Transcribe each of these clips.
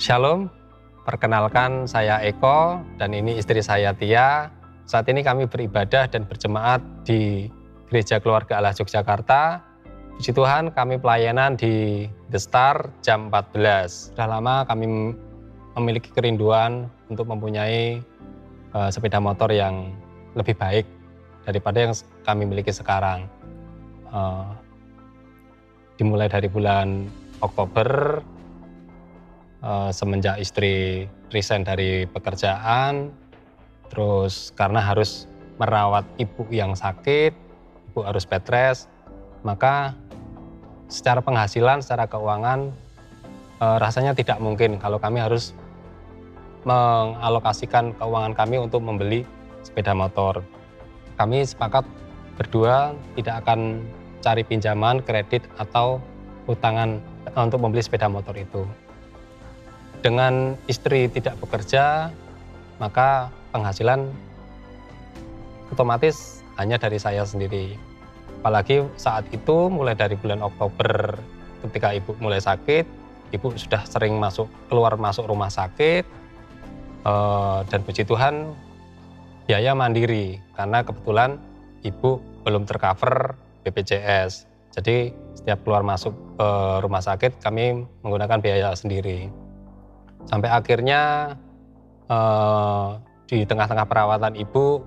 Shalom, perkenalkan saya Eko dan ini istri saya Tia. Saat ini kami beribadah dan berjemaat di Gereja Keluarga Allah Yogyakarta. Puji Tuhan, kami pelayanan di The Star jam 14. Sudah lama kami memiliki kerinduan untuk mempunyai sepeda motor yang lebih baik daripada yang kami miliki sekarang. Dimulai dari bulan Oktober, semenjak istri resign dari pekerjaan, terus karena harus merawat ibu yang sakit, ibu harus bed rest, maka secara penghasilan, secara keuangan rasanya tidak mungkin kalau kami harus mengalokasikan keuangan kami untuk membeli sepeda motor. Kami sepakat berdua tidak akan cari pinjaman, kredit, atau hutangan untuk membeli sepeda motor itu. Dengan istri tidak bekerja, maka penghasilan otomatis hanya dari saya sendiri. Apalagi saat itu mulai dari bulan Oktober ketika ibu mulai sakit, ibu sudah sering keluar masuk rumah sakit, dan puji Tuhan biaya mandiri karena kebetulan ibu belum tercover BPJS. Jadi setiap keluar masuk rumah sakit kami menggunakan biaya sendiri. Sampai akhirnya di tengah-tengah perawatan ibu,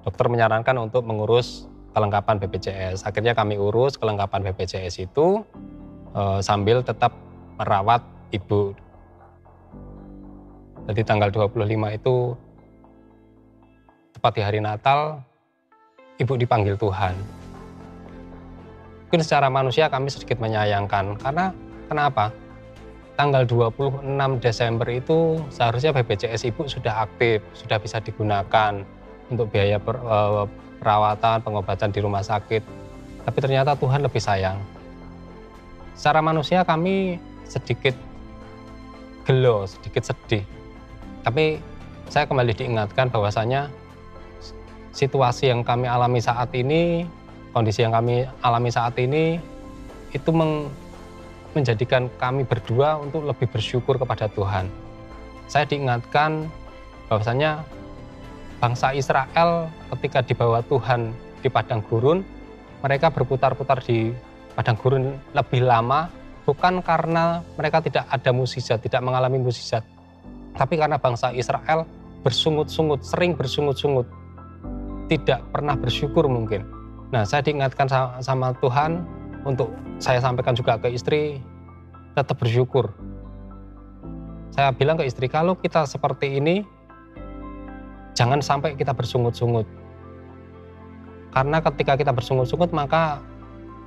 dokter menyarankan untuk mengurus kelengkapan BPJS. Akhirnya kami urus kelengkapan BPJS itu sambil tetap merawat ibu. Jadi tanggal 25 itu tepat di hari Natal, ibu dipanggil Tuhan. Mungkin secara manusia kami sedikit menyayangkan, karena kenapa? Tanggal 26 Desember itu seharusnya BPJS ibu sudah aktif, sudah bisa digunakan untuk biaya perawatan, pengobatan di rumah sakit. Tapi ternyata Tuhan lebih sayang. Secara manusia kami sedikit gelo, sedikit sedih. Tapi saya kembali diingatkan bahwasanya situasi yang kami alami saat ini, kondisi yang kami alami saat ini, itu menjadikan kami berdua untuk lebih bersyukur kepada Tuhan. Saya diingatkan bahwasanya bangsa Israel ketika dibawa Tuhan di padang gurun, mereka berputar-putar di padang gurun lebih lama, bukan karena mereka tidak ada mukjizat, tidak mengalami mukjizat, tapi karena bangsa Israel bersungut-sungut, sering bersungut-sungut, tidak pernah bersyukur mungkin. Nah, saya diingatkan sama Tuhan untuk saya sampaikan juga ke istri, tetap bersyukur. Saya bilang ke istri, kalau kita seperti ini, jangan sampai kita bersungut-sungut. Karena ketika kita bersungut-sungut, maka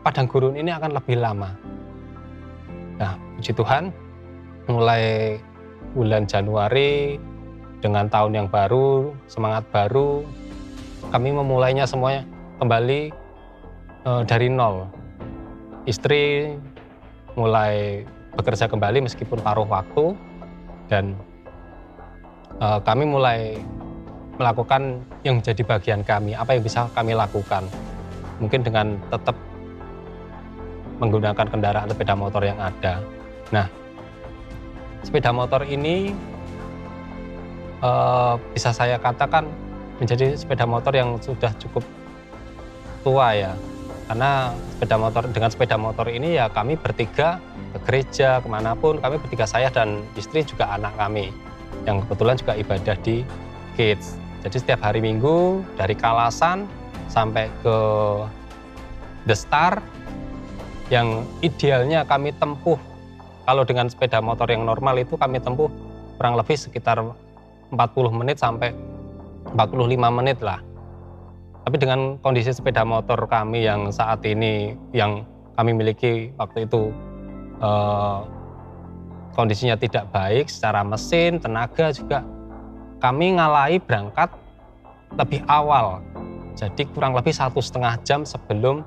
padang gurun ini akan lebih lama. Nah, puji Tuhan, mulai bulan Januari, dengan tahun yang baru, semangat baru, kami memulainya semuanya kembali dari nol. Istri mulai bekerja kembali meskipun paruh waktu, dan kami mulai melakukan yang menjadi bagian kami, apa yang bisa kami lakukan. Mungkin dengan tetap menggunakan kendaraan sepeda motor yang ada. Nah, sepeda motor ini bisa saya katakan menjadi sepeda motor yang sudah cukup tua ya. Karena dengan sepeda motor ini ya kami bertiga ke gereja, kemanapun, kami bertiga, saya dan istri juga anak kami yang kebetulan juga ibadah di Kids. Jadi setiap hari Minggu dari Kalasan sampai ke The Star, yang idealnya kami tempuh, kalau dengan sepeda motor yang normal itu kami tempuh kurang lebih sekitar 40 menit sampai 45 menit lah. Tapi dengan kondisi sepeda motor kami yang saat ini, yang kami miliki waktu itu, kondisinya tidak baik secara mesin, tenaga juga, kami ngalahi berangkat lebih awal. Jadi kurang lebih 1,5 jam sebelum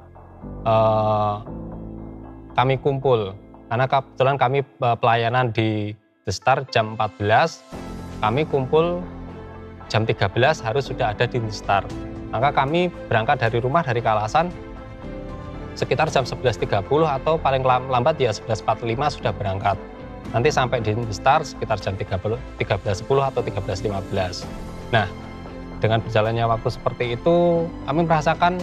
kami kumpul. Karena kebetulan kami pelayanan di The Star jam 14, kami kumpul jam 13 harus sudah ada di The Star. Maka kami berangkat dari rumah, dari Kalasan, sekitar jam 11.30 atau paling lambat ya 11.45 sudah berangkat. Nanti sampai di start sekitar jam 13.10 atau 13.15. Nah, dengan berjalannya waktu seperti itu, kami merasakan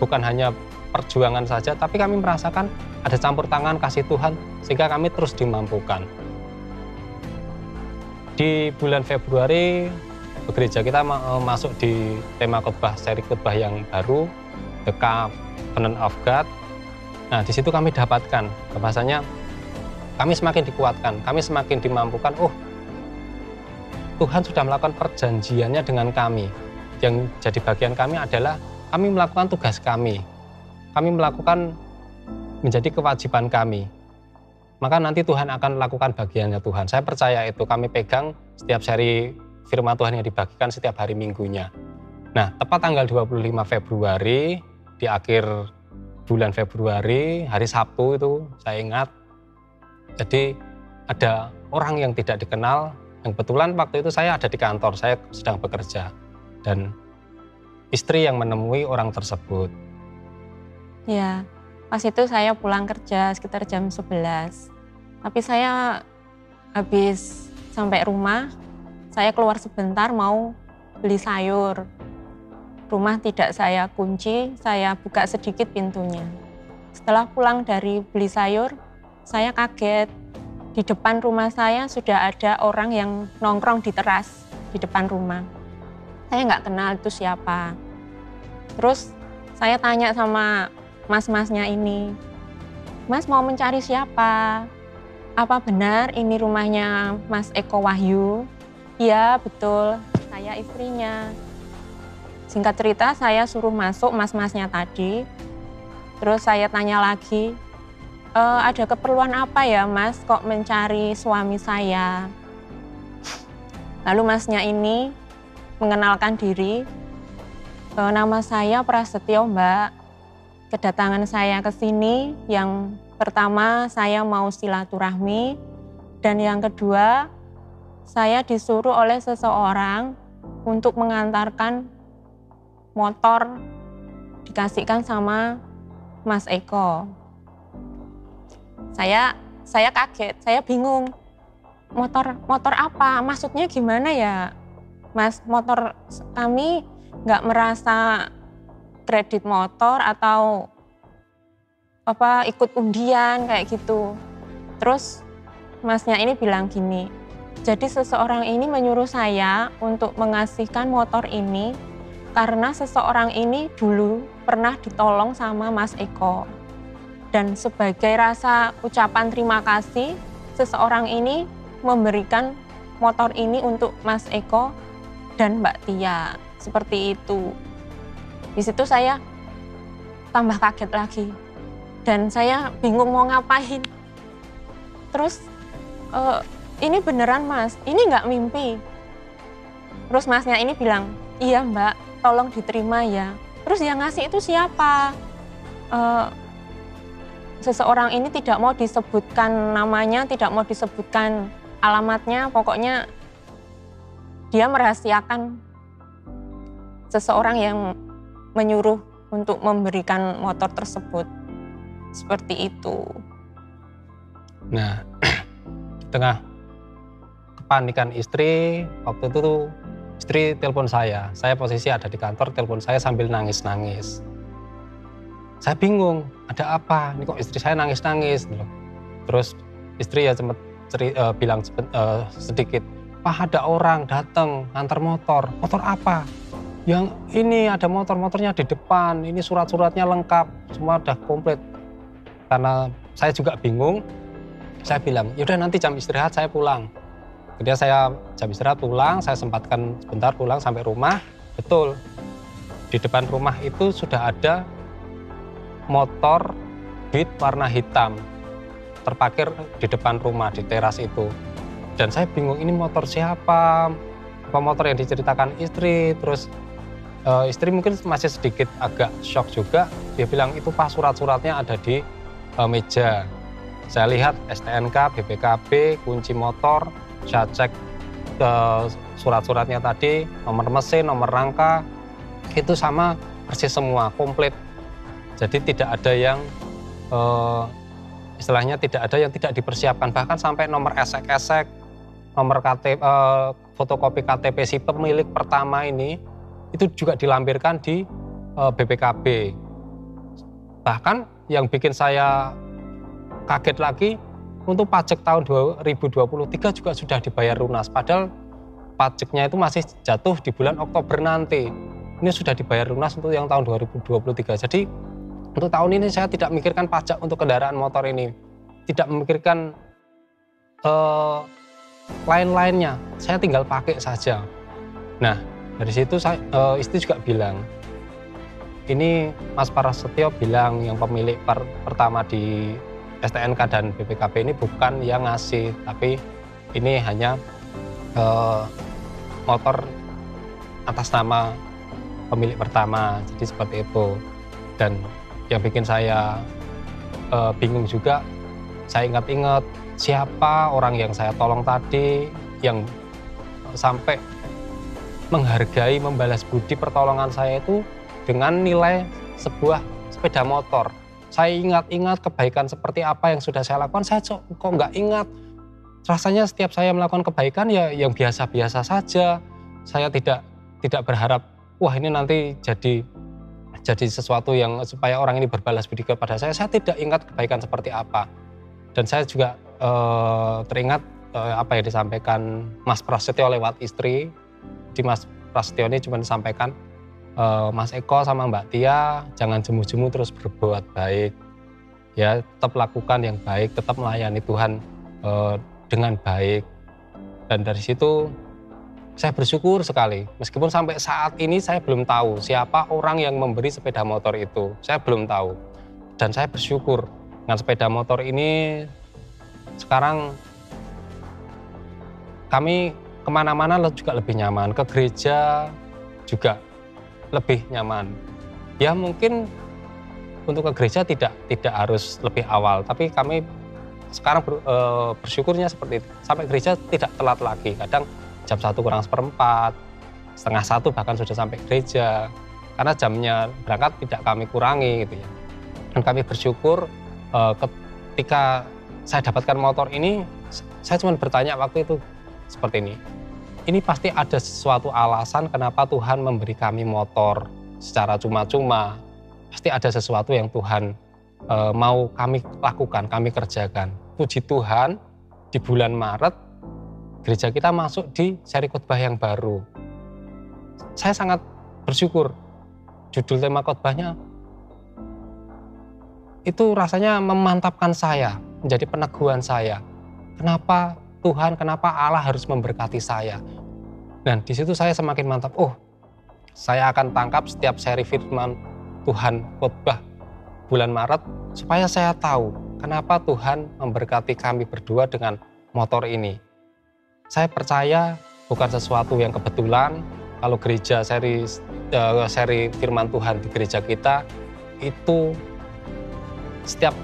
bukan hanya perjuangan saja, tapi kami merasakan ada campur tangan kasih Tuhan, sehingga kami terus dimampukan. Di bulan Februari, gereja kita masuk di tema khotbah, seri khotbah yang baru, The Covenant of God. Nah, di situ kami dapatkan bahwasanya kami semakin dikuatkan, kami semakin dimampukan. Oh, Tuhan sudah melakukan perjanjiannya dengan kami. Yang jadi bagian kami adalah kami melakukan tugas kami. Kami melakukan menjadi kewajiban kami. Maka nanti Tuhan akan lakukan bagiannya Tuhan. Saya percaya itu, kami pegang setiap seri firman Tuhan yang dibagikan setiap hari minggunya. Nah, tepat tanggal 25 Februari, di akhir bulan Februari, hari Sabtu itu saya ingat. Jadi ada orang yang tidak dikenal, yang kebetulan waktu itu saya ada di kantor, saya sedang bekerja. Dan istri yang menemui orang tersebut. Ya, pas itu saya pulang kerja sekitar jam 11. Tapi saya habis sampai rumah, saya keluar sebentar mau beli sayur. Rumah tidak saya kunci, saya buka sedikit pintunya. Setelah pulang dari beli sayur, saya kaget. Di depan rumah saya sudah ada orang yang nongkrong di teras di depan rumah. Saya nggak kenal itu siapa. Terus saya tanya sama mas-masnya ini, "Mas mau mencari siapa? Apa benar ini rumahnya Mas Eko Wahyu?" "Iya betul, saya istrinya." Singkat cerita saya suruh masuk mas-masnya tadi. Terus saya tanya lagi, "Ada keperluan apa ya Mas kok mencari suami saya?" Lalu masnya ini mengenalkan diri, "Nama saya Prasetyo Mbak. Kedatangan saya ke sini yang pertama saya mau silaturahmi, dan yang kedua saya disuruh oleh seseorang untuk mengantarkan motor dikasihkan sama Mas Eko." Saya kaget, saya bingung. Motor apa? Maksudnya gimana ya, Mas? Motor kami nggak merasa kredit motor atau ikut undian kayak gitu. Terus masnya ini bilang gini, "Jadi seseorang ini menyuruh saya untuk mengasihkan motor ini karena seseorang ini dulu pernah ditolong sama Mas Eko. Dan sebagai rasa ucapan terima kasih, seseorang ini memberikan motor ini untuk Mas Eko dan Mbak Tia." Seperti itu. Di situ saya tambah kaget lagi. Dan saya bingung mau ngapain. Terus, "Ini beneran Mas, ini nggak mimpi?" Terus masnya ini bilang, "Iya Mbak, tolong diterima ya." Terus yang ngasih itu siapa? Seseorang ini tidak mau disebutkan namanya, tidak mau disebutkan alamatnya, pokoknya dia merahasiakan seseorang yang menyuruh untuk memberikan motor tersebut. Seperti itu. Nah, di tengah kepanikan istri, waktu itu tuh istri telepon saya posisi ada di kantor, telepon saya sambil nangis-nangis. Saya bingung, ada apa? Ini kok istri saya nangis-nangis. Terus istri ya sempat bilang sedikit, "Pak, ada orang datang ngantar motor." "Motor apa?" "Yang ini ada motornya di depan, ini surat-suratnya lengkap, semua udah komplit." Karena saya juga bingung, saya bilang, "Yaudah nanti jam istirahat saya pulang." Kemudian saya jam istirahat pulang, saya sempatkan sebentar pulang sampai rumah. Betul, di depan rumah itu sudah ada motor Beat warna hitam terparkir di depan rumah di teras itu. Dan saya bingung, ini motor siapa? Apa motor yang diceritakan istri? Terus istri mungkin masih sedikit agak shock juga. Dia bilang, "Itu Pak, surat-suratnya ada di meja." Saya lihat STNK, BPKB, kunci motor, saya cek ke surat-suratnya tadi, nomor mesin, nomor rangka, itu sama persis semua, komplit. Jadi tidak ada yang istilahnya tidak ada yang tidak dipersiapkan, bahkan sampai nomor esek-esek, nomor KTP, fotokopi KTP si pemilik pertama ini itu juga dilampirkan di BPKB. Bahkan yang bikin saya kaget lagi, untuk pajak tahun 2023 juga sudah dibayar lunas, padahal pajaknya itu masih jatuh di bulan Oktober nanti. Ini sudah dibayar lunas untuk yang tahun 2023. Jadi untuk tahun ini saya tidak memikirkan pajak untuk kendaraan motor ini, tidak memikirkan lain-lainnya, saya tinggal pakai saja. Nah, dari situ istri juga bilang, ini Mas Prasetyo bilang yang pemilik pertama di STNK dan BPKB ini bukan yang ngasih, tapi ini hanya motor atas nama pemilik pertama, jadi seperti itu. Dan yang bikin saya bingung juga, saya ingat-ingat siapa orang yang saya tolong tadi, yang sampai menghargai, membalas budi pertolongan saya itu dengan nilai sebuah sepeda motor. Saya ingat-ingat kebaikan seperti apa yang sudah saya lakukan, saya kok nggak ingat. Rasanya setiap saya melakukan kebaikan ya yang biasa-biasa saja. Saya tidak berharap, wah ini nanti jadi sesuatu yang supaya orang ini berbalas budi kepada saya. Saya tidak ingat kebaikan seperti apa. Dan saya juga teringat apa yang disampaikan Mas Prasetyo lewat istri. Di Mas Prasetyo ini cuma disampaikan, Mas Eko sama Mbak Tia jangan jemu-jemu terus berbuat baik. Ya, tetap lakukan yang baik, tetap melayani Tuhan dengan baik. Dan dari situ saya bersyukur sekali. Meskipun sampai saat ini saya belum tahu siapa orang yang memberi sepeda motor itu. Saya belum tahu. Dan saya bersyukur dengan sepeda motor ini sekarang kami kemana-mana juga lebih nyaman. Ke gereja juga lebih nyaman. Ya mungkin untuk ke gereja tidak harus lebih awal, tapi kami sekarang bersyukurnya seperti itu. Sampai gereja tidak telat lagi, kadang jam 1 kurang seperempat, setengah 1 bahkan sudah sampai gereja. Karena jamnya berangkat tidak kami kurangi gitu ya. Dan kami bersyukur ketika saya dapatkan motor ini, saya cuma bertanya waktu itu seperti ini. Ini pasti ada sesuatu alasan kenapa Tuhan memberi kami motor secara cuma-cuma. Pasti ada sesuatu yang Tuhan mau kami lakukan, kami kerjakan. Puji Tuhan, di bulan Maret, gereja kita masuk di seri khotbah yang baru. Saya sangat bersyukur. Judul tema khotbahnya itu rasanya memantapkan saya, menjadi peneguhan saya. Kenapa Tuhan, kenapa Allah harus memberkati saya? Dan di situ saya semakin mantap. Oh, saya akan tangkap setiap seri firman Tuhan khotbah bulan Maret supaya saya tahu kenapa Tuhan memberkati kami berdua dengan motor ini. Saya percaya bukan sesuatu yang kebetulan. Kalau gereja seri firman Tuhan di gereja kita itu setiap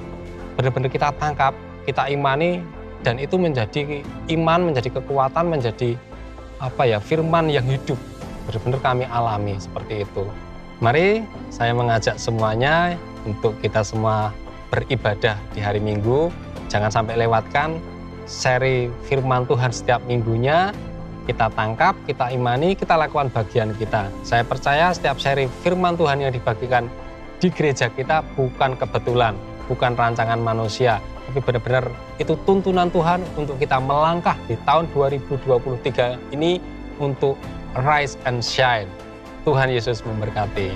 benar-benar kita tangkap, kita imani, dan itu menjadi iman, menjadi kekuatan, menjadi firman yang hidup. Benar-benar kami alami seperti itu. Mari saya mengajak semuanya untuk kita semua beribadah di hari Minggu. Jangan sampai lewatkan seri firman Tuhan setiap minggunya. Kita tangkap, kita imani, kita lakukan bagian kita. Saya percaya setiap seri firman Tuhan yang dibagikan di gereja kita bukan kebetulan, bukan rancangan manusia, tapi benar-benar itu tuntunan Tuhan untuk kita melangkah di tahun 2023 ini untuk rise and shine. Tuhan Yesus memberkati.